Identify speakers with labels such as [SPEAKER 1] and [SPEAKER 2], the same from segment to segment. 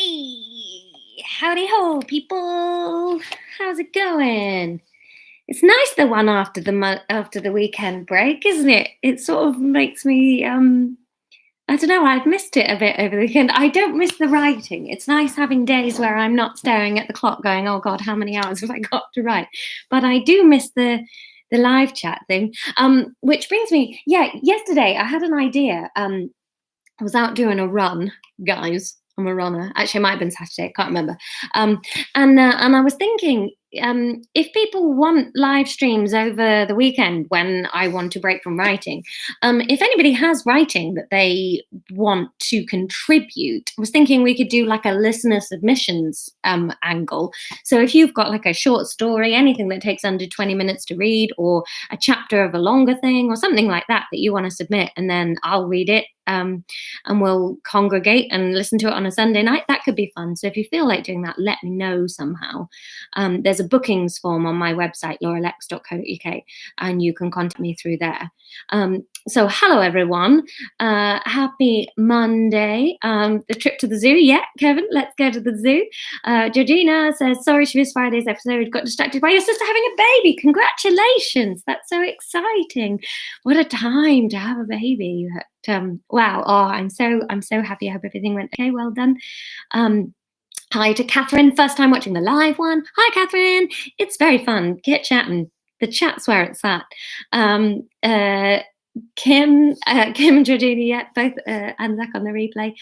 [SPEAKER 1] Hey, howdy ho, people. How's it going? It's nice the one after the weekend break, isn't it? It sort of makes me I don't know, I've missed it a bit over the weekend. I don't miss the writing. It's nice having days where I'm not staring at the clock going, "Oh god, how many hours have I got to write?" But I do miss the live chat thing. Which brings me, yeah, yesterday I had an idea. I was out doing a run, guys. I'm a runner. Actually, it might have been Saturday. I can't remember. Um, and I was thinking, if people want live streams over the weekend when I want to break from writing, if anybody has writing that they want to contribute, I was thinking we could do like a listener submissions angle. So if you've got like a short story, anything that takes under 20 minutes to read, or a chapter of a longer thing, or something like that that you want to submit, and then I'll read it. And we'll congregate and listen to it on a Sunday night. That could be fun. So if you feel like doing that, let me know somehow. There's a bookings form on my website, lauralex.co.uk, and you can contact me through there. So hello, everyone. Happy Monday. The trip to the zoo. Yeah, Kevin, let's go to the zoo. Georgina says, sorry she missed Friday's episode. Got distracted by your sister having a baby. Congratulations. That's so exciting. What a time to have a baby. Wow. Oh, I'm so happy. I hope everything went okay. Well done. Hi to Catherine, first time watching the live one. Hi, Catherine. It's very fun. Get chatting. The chat's where it's at. Kim and Georgina, yeah, both, and Zach on the replay.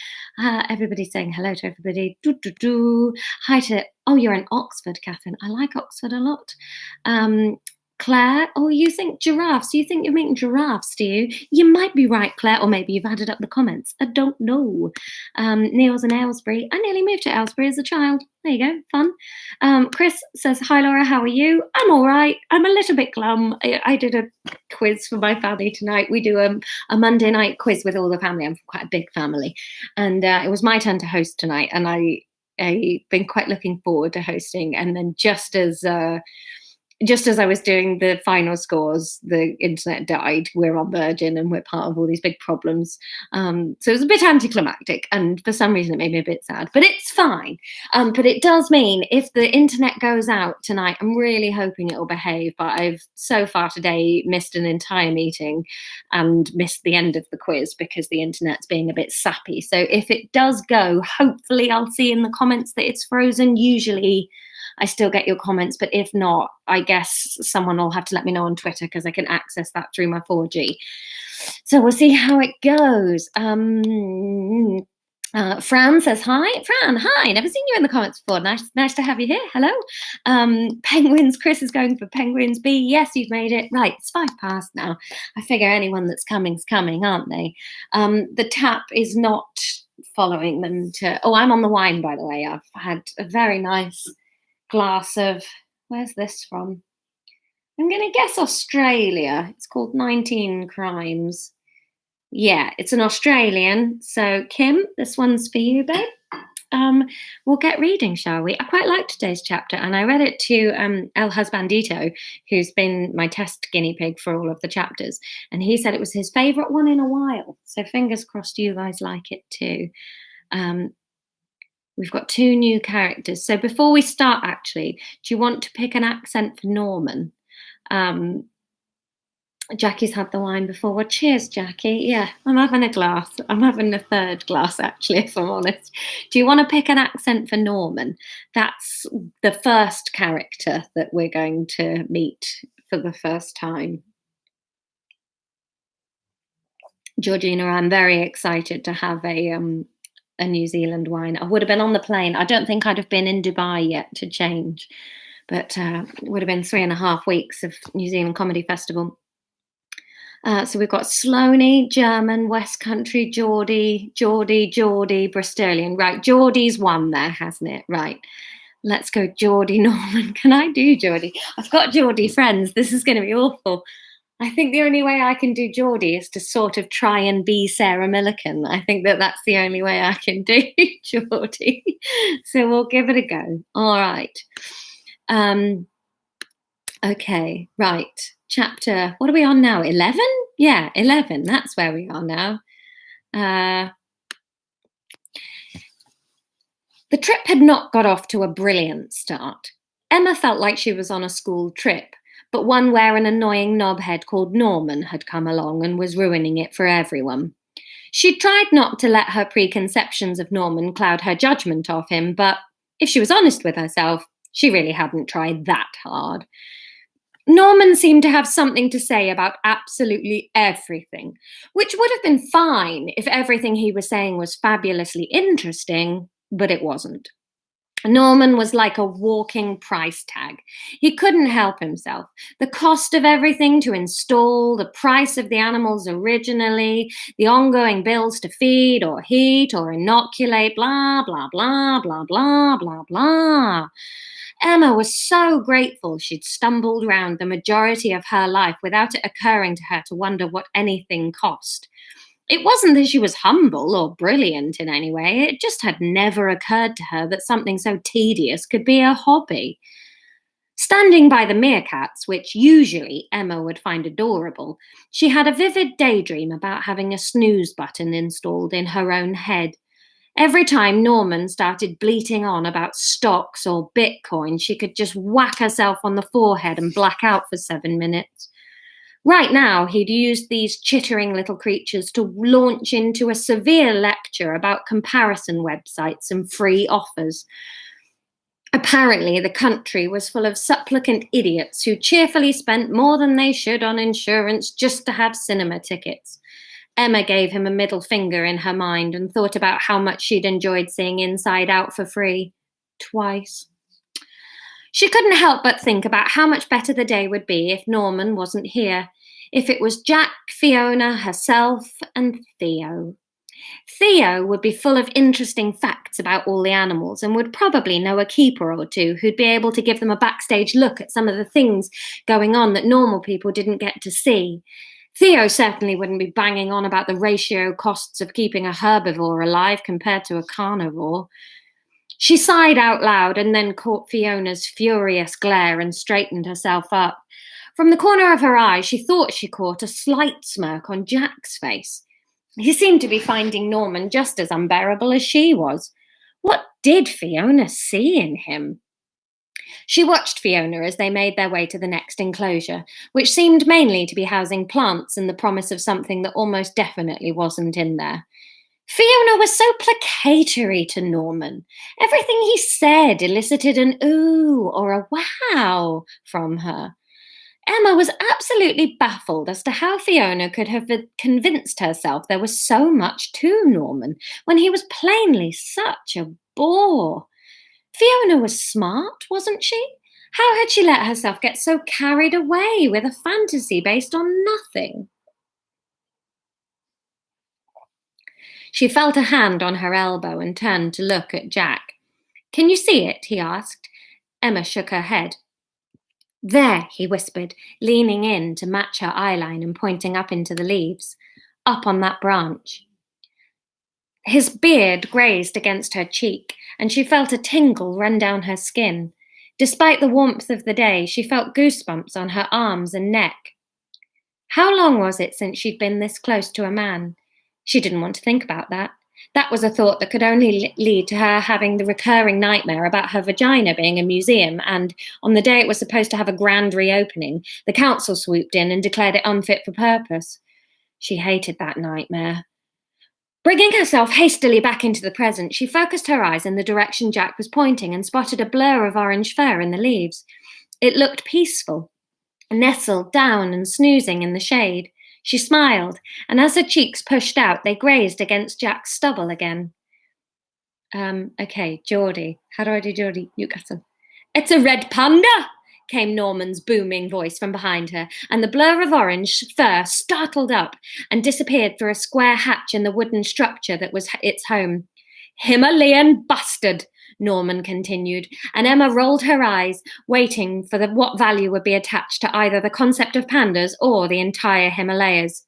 [SPEAKER 1] Everybody's saying hello to everybody. Hi to, oh, you're in Oxford, Catherine. I like Oxford a lot. Claire, oh, you think giraffes? You think you're making giraffes, do you? You might be right, Claire, or maybe you've added up the comments. I don't know. Neil's in Aylesbury. I nearly moved to Aylesbury as a child. There you go, fun. Chris says, hi, Laura, how are you? I'm all right. I'm a little bit glum. I did a quiz for my family tonight. We do a Monday night quiz with all the family. I'm quite a big family. And it was my turn to host tonight. And I've been quite looking forward to hosting. And then just as I was doing the final scores, the internet died. We're on Virgin and we're part of all these big problems. So it was a bit anticlimactic, and for some reason it made me a bit sad, but it's fine. But it does mean if the internet goes out tonight, I'm really hoping it'll behave. But I've so far today missed an entire meeting and missed the end of the quiz because the internet's being a bit sappy. So if it does go, hopefully I'll see in the comments that it's frozen. Usually I still get your comments, but if not, I guess someone will have to let me know on Twitter because I can access that through my 4G. So we'll see how it goes. Fran says, hi. Fran, hi. Never seen you in the comments before. Nice to have you here. Hello. Penguins. Chris is going for Penguins B. Yes, you've made it. Right, it's 5 past now. I figure anyone that's coming's coming, aren't they? The tap is not following them to... Oh, I'm on the wine, by the way. I've had a very nice glass of, where's this from? I'm going to guess Australia. It's called 19 Crimes. Yeah, it's an Australian. So Kim, this one's for you, babe. We'll get reading, shall we? I quite liked today's chapter, and I read it to El Husbandito, who's been my test guinea pig for all of the chapters, and he said it was his favourite one in a while. So fingers crossed you guys like it too. We've got 2 new characters. So before we start, actually, do you want to pick an accent for Norman? Jackie's had the wine before. Well, cheers, Jackie. Yeah, I'm having a glass. I'm having a 3rd glass, actually, if I'm honest. Do you want to pick an accent for Norman? That's the first character that we're going to meet for the first time. Georgina, I'm very excited to have a New Zealand wine. I would have been on the plane. I don't think I'd have been in Dubai yet to change, but it would have been 3.5 weeks of New Zealand Comedy Festival. So we've got Sloaney, German, West Country, Geordie, Bristolian. Right, Geordie's won there, hasn't it? Right. Let's go Geordie Norman. Can I do Geordie? I've got Geordie friends. This is going to be awful. I think the only way I can do Geordie is to sort of try and be Sarah Millican. I think that's the only way I can do Geordie. So we'll give it a go. All right. Okay, right. Chapter, what are we on now? 11? Yeah, 11. That's where we are now. The trip had not got off to a brilliant start. Emma felt like she was on a school trip, but one where an annoying knobhead called Norman had come along and was ruining it for everyone. She tried not to let her preconceptions of Norman cloud her judgment of him, but if she was honest with herself, she really hadn't tried that hard. Norman seemed to have something to say about absolutely everything, which would have been fine if everything he was saying was fabulously interesting, but it wasn't. Norman was like a walking price tag. He couldn't help himself. The cost of everything to install, the price of the animals originally, the ongoing bills to feed or heat or inoculate, blah, blah, blah, blah, blah, blah, blah. Emma was so grateful she'd stumbled round the majority of her life without it occurring to her to wonder what anything cost. It wasn't that she was humble or brilliant in any way, it just had never occurred to her that something so tedious could be a hobby. Standing by the meerkats, which usually Emma would find adorable, she had a vivid daydream about having a snooze button installed in her own head. Every time Norman started bleating on about stocks or Bitcoin, she could just whack herself on the forehead and black out for 7 minutes. Right now, he'd used these chittering little creatures to launch into a severe lecture about comparison websites and free offers. Apparently, the country was full of supplicant idiots who cheerfully spent more than they should on insurance just to have cinema tickets. Emma gave him a middle finger in her mind and thought about how much she'd enjoyed seeing Inside Out for free. Twice. She couldn't help but think about how much better the day would be if Norman wasn't here, if it was Jack, Fiona, herself, and Theo. Theo would be full of interesting facts about all the animals and would probably know a keeper or two who'd be able to give them a backstage look at some of the things going on that normal people didn't get to see. Theo certainly wouldn't be banging on about the ratio costs of keeping a herbivore alive compared to a carnivore. She sighed out loud and then caught Fiona's furious glare and straightened herself up. From the corner of her eye, she thought she caught a slight smirk on Jack's face. He seemed to be finding Norman just as unbearable as she was. What did Fiona see in him? She watched Fiona as they made their way to the next enclosure, which seemed mainly to be housing plants and the promise of something that almost definitely wasn't in there. Fiona was so placatory to Norman. Everything he said elicited an ooh or a wow from her. Emma was absolutely baffled as to how Fiona could have convinced herself there was so much to Norman when he was plainly such a bore. Fiona was smart, wasn't she? How had she let herself get so carried away with a fantasy based on nothing? She felt a hand on her elbow and turned to look at Jack. "Can you see it?" he asked. Emma shook her head. "There," he whispered, leaning in to match her eyeline and pointing up into the leaves. "Up on that branch." His beard grazed against her cheek, and she felt a tingle run down her skin. Despite the warmth of the day, she felt goosebumps on her arms and neck. How long was it since she'd been this close to a man? She didn't want to think about that. That was a thought that could only lead to her having the recurring nightmare about her vagina being a museum, and on the day it was supposed to have a grand reopening, the council swooped in and declared it unfit for purpose. She hated that nightmare. Bringing herself hastily back into the present, she focused her eyes in the direction Jack was pointing and spotted a blur of orange fur in the leaves. It looked peaceful, nestled down and snoozing in the shade. She smiled, and as her cheeks pushed out, they grazed against Jack's stubble again. Okay, Geordie. How do I do Geordie? Newcastle. "It's a red panda," came Norman's booming voice from behind her, and the blur of orange fur startled up and disappeared through a square hatch in the wooden structure that was its home. "Himalayan bustard," Norman continued, and Emma rolled her eyes, waiting for what value would be attached to either the concept of pandas or the entire Himalayas.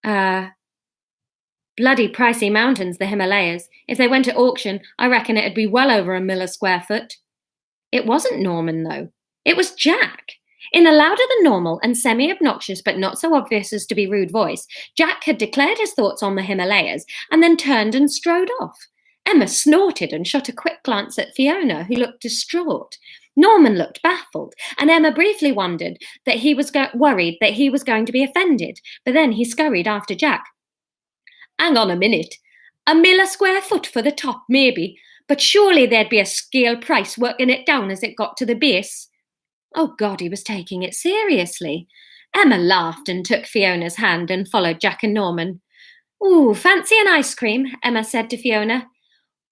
[SPEAKER 1] Bloody pricey mountains, the Himalayas. If they went to auction, I reckon it'd be well over $1 a square foot. It wasn't Norman, though. It was Jack. In a louder than normal and semi-obnoxious but not so obvious as to be rude voice, Jack had declared his thoughts on the Himalayas and then turned and strode off. Emma snorted and shot a quick glance at Fiona, who looked distraught. Norman looked baffled, and Emma briefly wondered that he was worried that he was going to be offended, but then he scurried after Jack. Hang on a minute. £1 a square foot for the top, maybe, but surely there'd be a scale price working it down as it got to the base. Oh God, he was taking it seriously. Emma laughed and took Fiona's hand and followed Jack and Norman. Ooh, fancy an ice cream, Emma said to Fiona.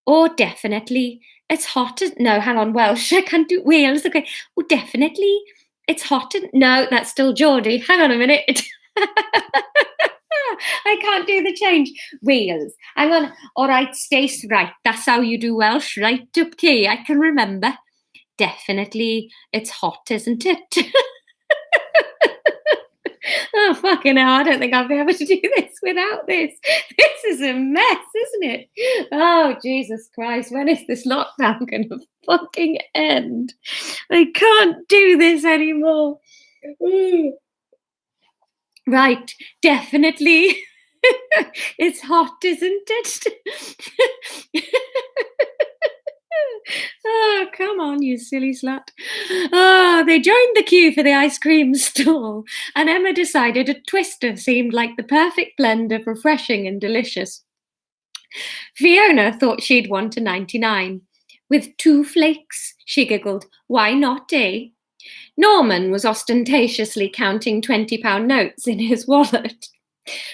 [SPEAKER 1] Oh, definitely. It's hot. No, hang on, Welsh. I can't do Wales. Okay. Oh, definitely. It's hot. No, that's still Geordie. Hang on a minute. I can't do the change. Wales. Hang on. All right, Stace. Right. That's how you do Welsh. Right. Okay. I can remember. Definitely. It's hot, isn't it? Oh, fucking hell. I don't think I'll be able to do this without this. This is a mess, isn't it? Oh, Jesus Christ. When is this lockdown going to fucking end? I can't do this anymore. Right, definitely. It's hot, isn't it? Oh, come on, you silly slut. Oh, they joined the queue for the ice cream stall, and Emma decided a twister seemed like the perfect blend of refreshing and delicious. Fiona thought she'd want a 99. With 2 flakes, she giggled. Why not, eh? Norman was ostentatiously counting £20 notes in his wallet,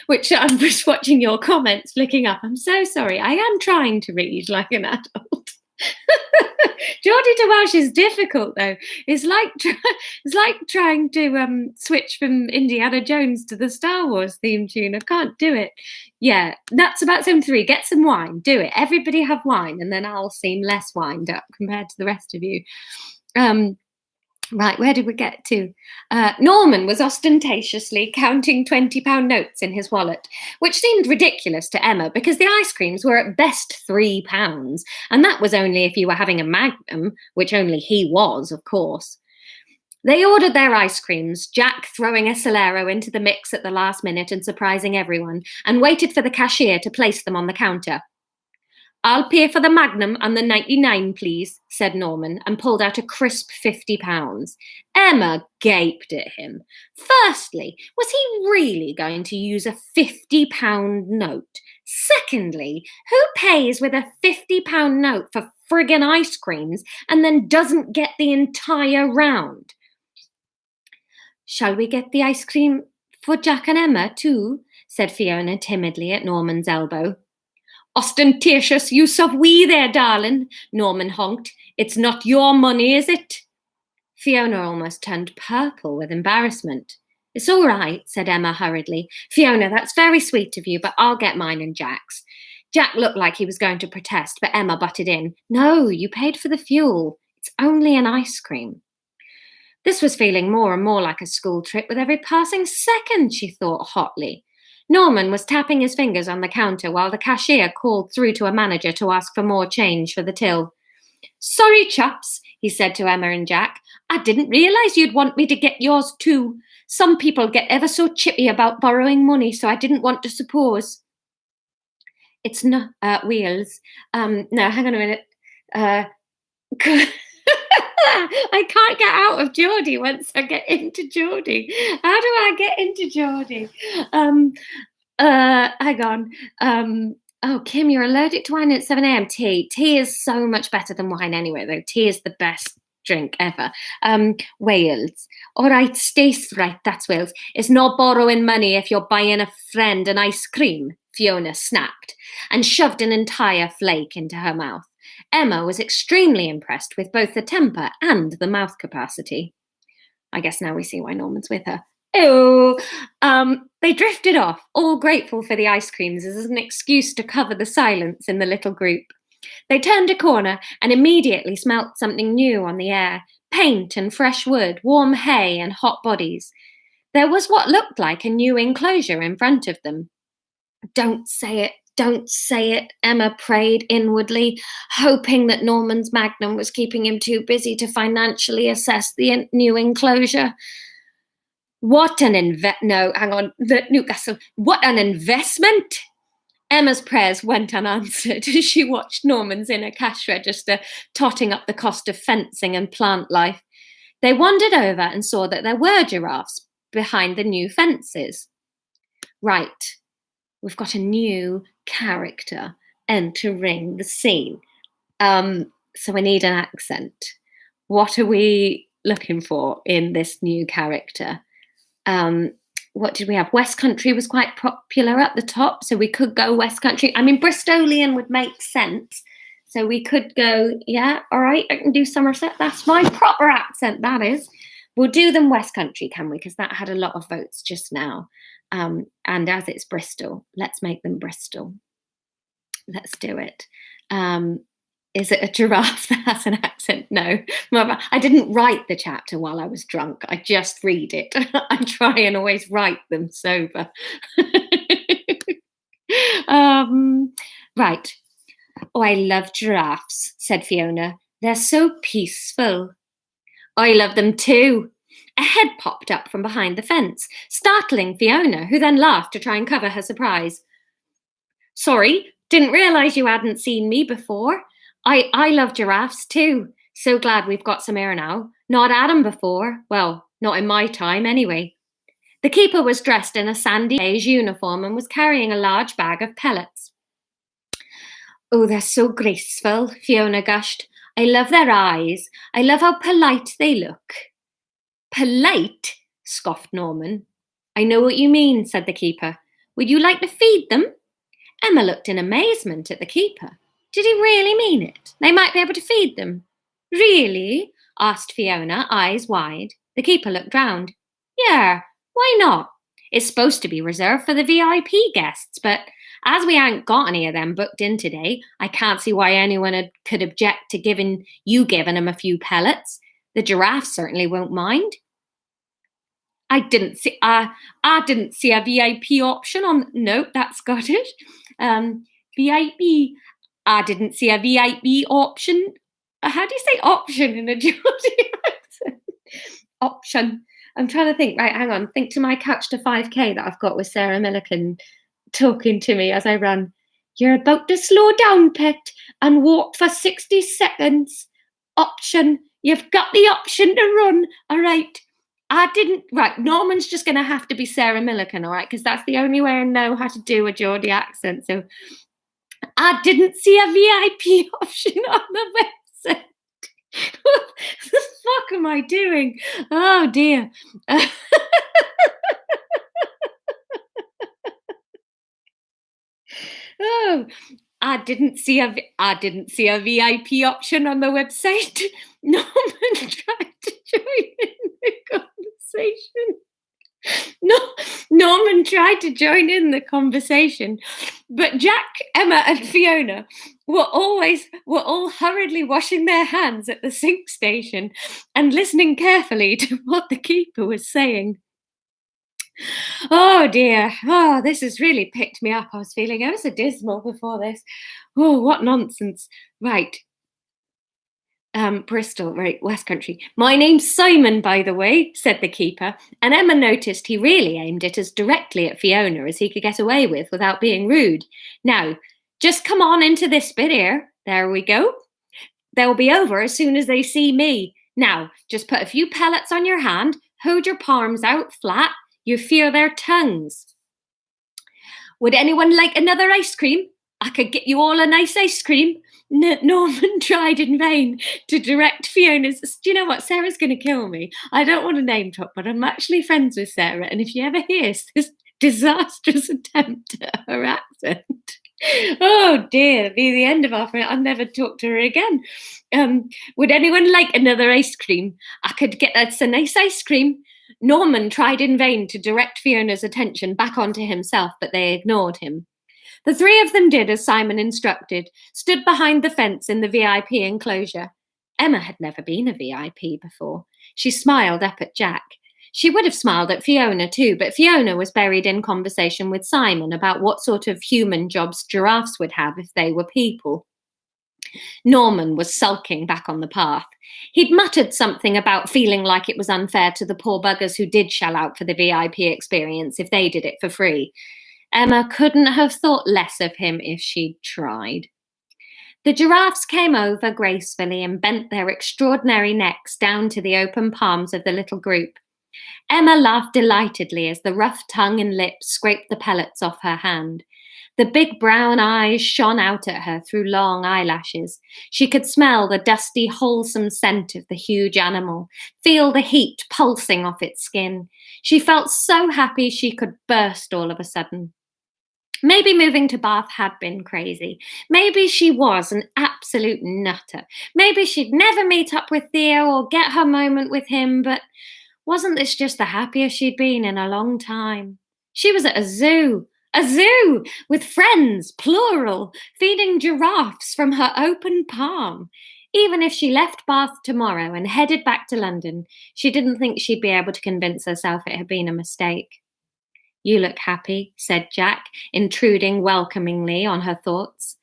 [SPEAKER 1] which I'm just watching your comments flicking up. I'm so sorry. I am trying to read like an adult. Geordie to Welsh is difficult, though. It's like trying to switch from Indiana Jones to the Star Wars theme tune. I can't do it. Yeah, that's about Sim 3. Get some wine. Do it. Everybody have wine, and then I'll seem less wined up compared to the rest of you. Right, where did we get to? Norman was ostentatiously counting £20 notes in his wallet, which seemed ridiculous to Emma because the ice creams were at best £3, and that was only if you were having a Magnum, which only he was, of course. They ordered their ice creams, Jack throwing a Solero into the mix at the last minute and surprising everyone, and waited for the cashier to place them on the counter. I'll pay for the Magnum and the 99, please, said Norman, and pulled out a crisp £50. Emma gaped at him. Firstly, was he really going to use a £50 note? Secondly, who pays with a £50 note for friggin' ice creams and then doesn't get the entire round? Shall we get the ice cream for Jack and Emma too? Said Fiona timidly at Norman's elbow. Ostentatious use of we there, darling, Norman honked. It's not your money, is it? Fiona almost turned purple with embarrassment. It's all right, said Emma hurriedly. Fiona, that's very sweet of you, but I'll get mine and Jack's. Jack looked like he was going to protest, but Emma butted in. No, you paid for the fuel. It's only an ice cream. This was feeling more and more like a school trip with every passing second, she thought hotly. Norman was tapping his fingers on the counter while the cashier called through to a manager to ask for more change for the till. Sorry, chaps, he said to Emma and Jack. I didn't realise you'd want me to get yours too. Some people get ever so chippy about borrowing money, so I didn't want to suppose. It's not Wheels. No, hang on a minute. I can't get out of Geordie once I get into Geordie. How do I get into Geordie? Hang on. Oh, Kim, you're allergic to wine at 7 a.m. Tea. Tea is so much better than wine anyway, though. Tea is the best drink ever. Wales. All right, Stace, right, that's Wales. It's not borrowing money if you're buying a friend an ice cream, Fiona snapped, and shoved an entire flake into her mouth. Emma was extremely impressed with both the temper and the mouth capacity. I guess now we see why Norman's with her. Oh, they drifted off, all grateful for the ice creams as an excuse to cover the silence in the little group. They turned a corner and immediately smelt something new on the air. Paint and fresh wood, warm hay and hot bodies. There was what looked like a new enclosure in front of them. Don't say it. Don't say it, Emma prayed inwardly, hoping that Norman's Magnum was keeping him too busy to financially assess the new enclosure. What an Newcastle. What an investment! Emma's prayers went unanswered as she watched Norman's inner cash register totting up the cost of fencing and plant life. They wandered over and saw that there were giraffes behind the new fences. Right, we've got a new character entering the scene. So we need an accent. What are we looking for in this new character? What did we have? West Country was quite popular at the top, so we could go West Country. I mean, Bristolian would make sense. So we could go, yeah, all right, I can do Somerset. That's my proper accent, that is. We'll do them West Country, can we? Because that had a lot of votes just now. And as it's Bristol, let's make them Bristol. Let's do it. Is it a giraffe that has an accent? No. I didn't write the chapter while I was drunk. I just read it. I try and always write them sober. Right. Oh, I love giraffes, said Fiona. They're so peaceful. I love them too. A head popped up from behind the fence, startling Fiona, who then laughed to try and cover her surprise. Sorry, didn't realise you hadn't seen me before. I love giraffes too. So glad we've got some here now. Not had 'em before. Well, not in my time anyway. The keeper was dressed in a sandy beige uniform and was carrying a large bag of pellets. Oh, they're so graceful, Fiona gushed. I love their eyes. I love how polite they look. Polite? Scoffed Norman. I know what you mean, said the keeper. Would you like to feed them? Emma looked in amazement at the keeper. Did he really mean it? They might be able to feed them. Really? Asked Fiona, eyes wide. The keeper looked round. Yeah, why not? It's supposed to be reserved for the VIP guests, but as we ain't got any of them booked in today, I can't see why anyone could object to giving them a few pellets. The giraffe certainly won't mind. I didn't see a VIP option on. Nope, that's got it. VIP. I didn't see a VIP option. How do you say option in a Geordie accent? Option. I'm trying to think. Right, hang on. Think to my Couch to 5K that I've got with Sarah Millican talking to me as I run. You're about to slow down, pet, and walk for 60 seconds. Option. You've got the option to run. All right. Right, Norman's just going to have to be Sarah Millican, all right, because that's the only way I know how to do a Geordie accent. So I didn't see a VIP option on the website. What the fuck am I doing? Oh, dear. Oh, I didn't see a VIP option on the website. Norman tried to join in the conversation. No, Norman tried to join in the conversation, but Jack, Emma, and Fiona were all hurriedly washing their hands at the sink station and listening carefully to what the keeper was saying. Oh dear, oh, this has really picked me up. I was feeling ever so dismal before this. Oh, what nonsense. Right. Bristol, right, West Country. My name's Simon, by the way, said the keeper, and Emma noticed he really aimed it as directly at Fiona as he could get away with without being rude. Now, just come on into this bit here. There we go. They'll be over as soon as they see me. Now, just put a few pellets on your hand, hold your palms out flat, you feel their tongues. Would anyone like another ice cream? I could get you all a nice ice cream. Norman tried in vain to direct Fiona's. Do you know what? Sarah's going to kill me. I don't want to name drop, but I'm actually friends with Sarah. And if you ever hear this disastrous attempt at her accent, oh dear, be the end of our friend. I'll never talk to her again. Would anyone like another ice cream? I could get us a nice ice cream. Norman tried in vain to direct Fiona's attention back onto himself, but they ignored him. The three of them did as Simon instructed, stood behind the fence in the VIP enclosure. Emma had never been a VIP before. She smiled up at Jack. She would have smiled at Fiona too, but Fiona was buried in conversation with Simon about what sort of human jobs giraffes would have if they were people. Norman was sulking back on the path. He'd muttered something about feeling like it was unfair to the poor buggers who did shell out for the VIP experience if they did it for free. Emma couldn't have thought less of him if she'd tried. The giraffes came over gracefully and bent their extraordinary necks down to the open palms of the little group. Emma laughed delightedly as the rough tongue and lips scraped the pellets off her hand. The big brown eyes shone out at her through long eyelashes. She could smell the dusty, wholesome scent of the huge animal, feel the heat pulsing off its skin. She felt so happy she could burst all of a sudden. Maybe moving to Bath had been crazy. Maybe she was an absolute nutter. Maybe she'd never meet up with Theo or get her moment with him, but wasn't this just the happiest she'd been in a long time? She was at a zoo with friends, plural, feeding giraffes from her open palm. Even if she left Bath tomorrow and headed back to London, she didn't think she'd be able to convince herself it had been a mistake. "You look happy," said Jack, intruding welcomingly on her thoughts.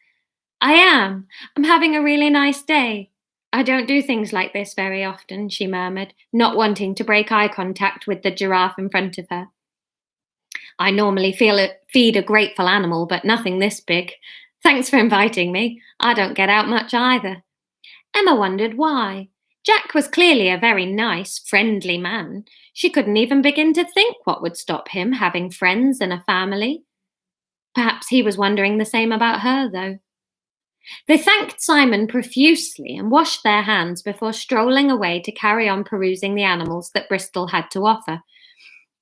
[SPEAKER 1] "I am. I'm having a really nice day. I don't do things like this very often," she murmured, not wanting to break eye contact with the giraffe in front of her. "I normally feed a grateful animal, but nothing this big. Thanks for inviting me. I don't get out much either." Emma wondered why. Jack was clearly a very nice, friendly man. She couldn't even begin to think what would stop him having friends and a family. Perhaps he was wondering the same about her, though. They thanked Simon profusely and washed their hands before strolling away to carry on perusing the animals that Bristol had to offer.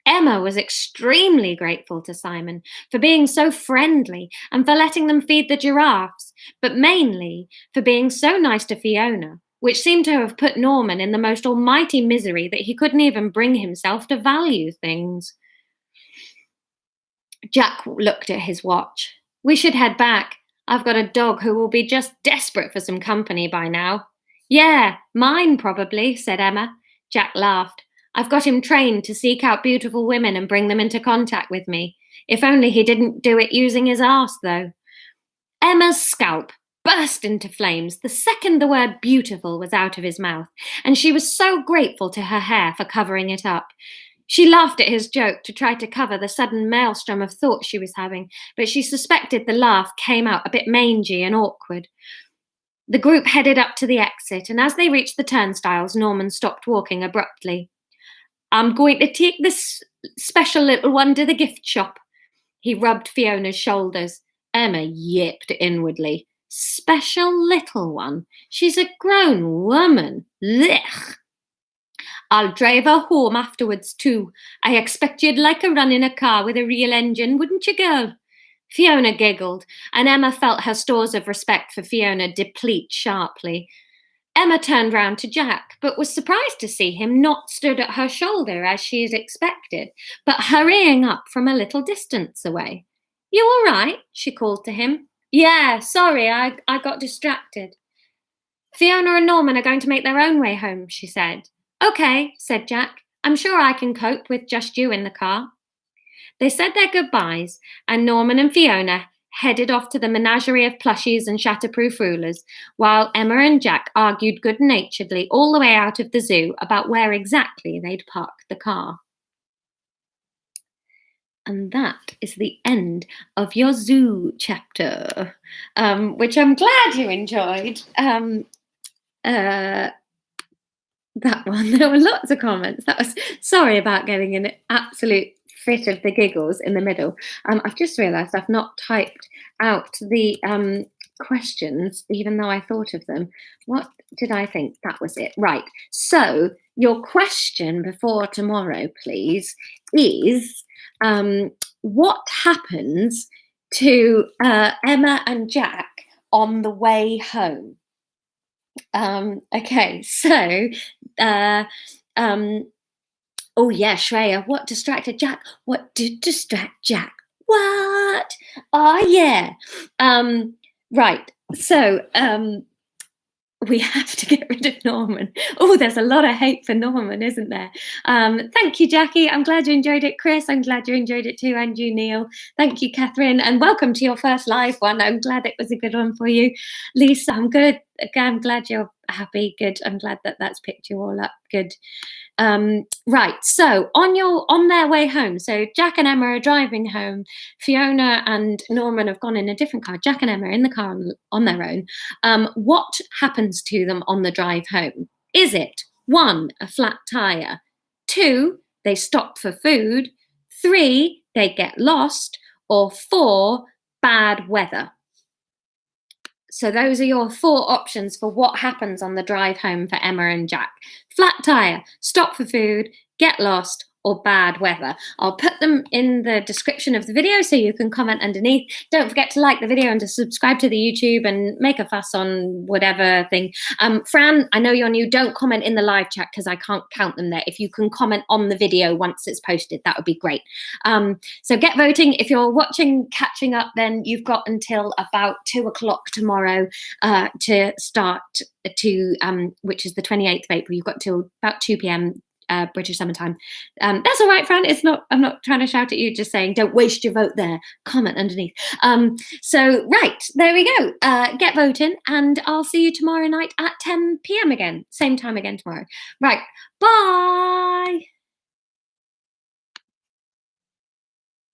[SPEAKER 1] Emma was extremely grateful to Simon for being so friendly and for letting them feed the giraffes, but mainly for being so nice to Fiona, which seemed to have put Norman in the most almighty misery that he couldn't even bring himself to value things. Jack looked at his watch. "We should head back. I've got a dog who will be just desperate for some company by now." "Yeah, mine probably," said Emma. Jack laughed. "I've got him trained to seek out beautiful women and bring them into contact with me. If only he didn't do it using his arse, though." Emma's scalp burst into flames the second the word beautiful was out of his mouth, and she was so grateful to her hair for covering it up. She laughed at his joke to try to cover the sudden maelstrom of thoughts she was having, but she suspected the laugh came out a bit mangy and awkward. The group headed up to the exit, and as they reached the turnstiles, Norman stopped walking abruptly. "I'm going to take this special little one to the gift shop." He rubbed Fiona's shoulders. Emma yipped inwardly. "Special little one? She's a grown woman. Blech. I'll drive her home afterwards too. I expect you'd like a run in a car with a real engine, wouldn't you, girl?" Fiona giggled, and Emma felt her stores of respect for Fiona deplete sharply. Emma turned round to Jack, but was surprised to see him not stood at her shoulder as she had expected, but hurrying up from a little distance away. "You all right?" she called to him. "Yeah, sorry, I got distracted." "Fiona and Norman are going to make their own way home," she said. "Okay," said Jack. "I'm sure I can cope with just you in the car." They said their goodbyes, and Norman and Fiona headed off to the menagerie of plushies and shatterproof rulers, while Emma and Jack argued good-naturedly all the way out of the zoo about where exactly they'd park the car. And that is the end of your zoo chapter, which I'm glad you enjoyed. That one. There were lots of comments. Sorry about getting an absolute fit of the giggles in the middle. I've just realised I've not typed out the questions, even though I thought of them. What did I think? That was it. Right. So your question before tomorrow, please, is what happens to Emma and Jack on the way home? Okay, so oh yeah, Shreya, what distracted Jack? What did distract Jack? What? Oh yeah. Right. So we have to get rid of Norman. Oh, there's a lot of hate for Norman, isn't there? Thank you, Jackie. I'm glad you enjoyed it, Chris. I'm glad you enjoyed it too, and you, Neil. Thank you, Catherine, and welcome to your first live one. I'm glad it was a good one for you. Lisa, I'm good. okay, I'm glad you're happy. Good. I'm glad that that's picked you all up. Good. Right. So on their way home. So Jack and Emma are driving home. Fiona and Norman have gone in a different car. Jack and Emma are in the car on their own. What happens to them on the drive home? Is it 1, a flat tire? 2, they stop for food? 3, they get lost? Or 4, bad weather? So those are your 4 options for what happens on the drive home for Emma and Jack. Flat tire, stop for food, get lost, or bad weather. I'll put them in the description of the video so you can comment underneath. Don't forget to like the video and to subscribe to the YouTube and make a fuss on whatever thing. Fran, I know you're new. Don't comment in the live chat because I can't count them there. If you can comment on the video once it's posted, that would be great. So get voting. If you're watching Catching Up, then you've got until about 2 o'clock tomorrow to start which is the 28th of April. You've got till about 2 p.m. British summertime. That's all right, Fran. I'm not trying to shout at you, just saying don't waste your vote there. Comment underneath. So right, there we go. Get voting, and I'll see you tomorrow night at 10 p.m. again. Same time again tomorrow. Right. Bye.